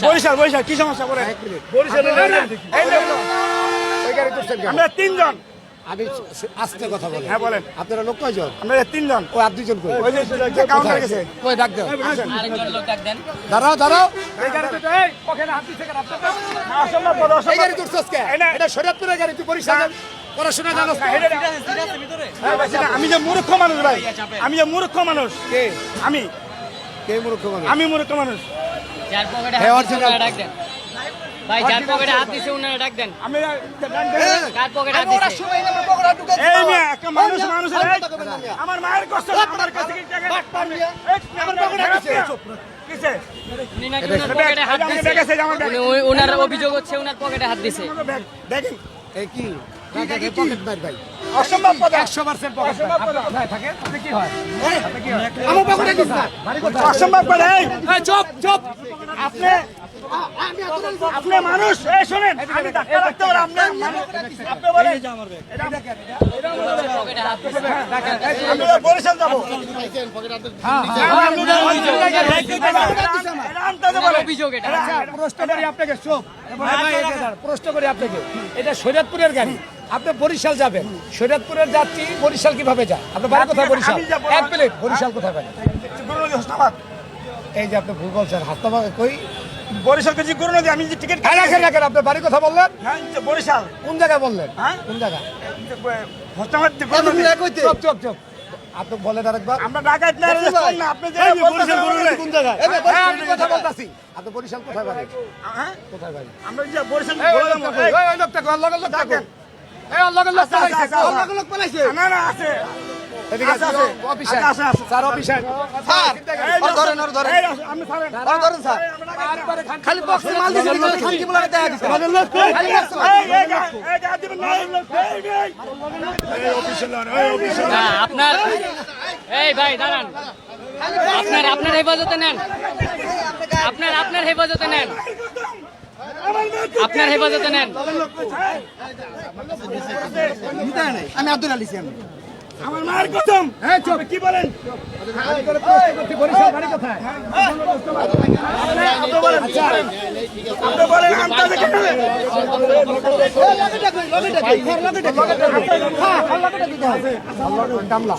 বরিশাল বরিশাল কি সমস্যা করে আমরা তিনজন। আমি আস্তে কথা বলি। হ্যাঁ বলেন। আপনারা লোক কয়জন? আমরা তিনজন। ও আর দুইজন কই? ওই যে কাউন্টার গেছে। কই ডাক দেন। আরেকজন লোক ডাক দেন। দাঁড়াও দাঁড়াও। এই গাড়িতে তো এই ওখানে হাত দিছে কেন আপনারা? না অসম্ভব বড় এই অসম্ভব। গাড়ি তুলছস কে? এটা শরীয়তপুরের গাড়ি, তুই বরিশাল পড়াশোনা জানোস না? আমি যে মূর্খ মানুষ ভাই, আমি যে মূর্খ মানুষ। কে? আমি কে মূর্খ মানুষ? আমি মূর্খ মানুষ। যার পকেটে হ্যাঁ, হাত দিছে original। ওনারা ডাক দেন। ভাই যার পকেটে হাত দিছে ওনারা ডাক দেন। আমি কার পকেটে হাত দিছে? এই মিয়া একটা মানুষ মানুষের আমার মায়ের কষ্ট আমার কাছে কি টাকা আমার পকেটে দিছে কিসে উনি নাকি ওনার পকেটে হাত আমাকে দিছে। দেখেছে যে আমার ব্যাগ ওনার অভিযোগ হচ্ছে ওনার পকেটে হাত দিছে। দেখেন এই কি? পকেট মার ভাই। অসম্ভব কথা 100% পকেট মার। আপনি কোথায় থাকেন? আপনি কি হয়? আমার পকেটে দিছ না অসম্ভব কথা এই চুপ চুপ। আপনি আপনি মানুষ এই শুনেন আমি ধাক্কা রাখতে পারি আপনি আপনি বলেন এটা পকেটে হাত দিছে। আমি বরিশাল যাব অভিযোগ এটা। প্রশ্ন করি আপনাকে, চুপ। প্রশ্ন করি আপনাকে, এটা শরীয়তপুরের গাড়ি, আপনি বরিশাল যাবেন, শরীয়তপুরের যাত্রী বরিশাল কিভাবে যায়? আপনার বাড়ি কোথায়? বরিশাল। আমি যাবো। এক প্লেট বরিশাল কোথায় পাবেন? হোস্তাবাদ এই যে আপনি ভুল বলছেন, হাসপাতাল কই? বরিশাল কাছে গুরু নদী আমি যে টিকিট রাখেন রাখেন, আপনার বাড়ি কথা বললেন? হ্যাঁ বরিশাল কোন জায়গায় বললেন? হ্যাঁ? কোন জায়গা? হোস্তাবাদ চুপ চুপ চুপ। আপনি বলেন আরেকবার। আমরা ঢাকায় না না আপনি যে বরিশাল গুরু নদী কোন জায়গায় হ্যাঁ, আমি কথা বলতাছি। আপনি বরিশাল কোথায় বাড়ি? হ্যাঁ কোথায় বাড়ি? আমরা যে বরিশাল ওই লোকটা কোন? লগের লোকটা কোন? এই লগের লোক পালাইছে। লগের লোক পালাইছে। না না আছে এদিকে আছে, আছে আছে। অফিসার। আছে, আছে। Sir officer. ধরেন ধরেন আপনি ধরেন ধরেন স্যার। খালি বক্সে মাল দিছেন, খানকি বলারে দেখা দিছেন। আমাদের লোক খালি এই গা দিবেন না এই অফিসার এই অফিসার না আপনার এই ভাই দাঁড়ান। আপনার হেফাজতে নেন। আপনার হেফাজতে নেন। আপনার হেফাজতে নেন। আমি আব্দুল আলী সিয়াম। আমার মায়ের কসম হ্যাঁ চুপ। কি বলেন বরিশাল বাড়ি কোথায়? আপনি বলেন আমটা দেখে গামলা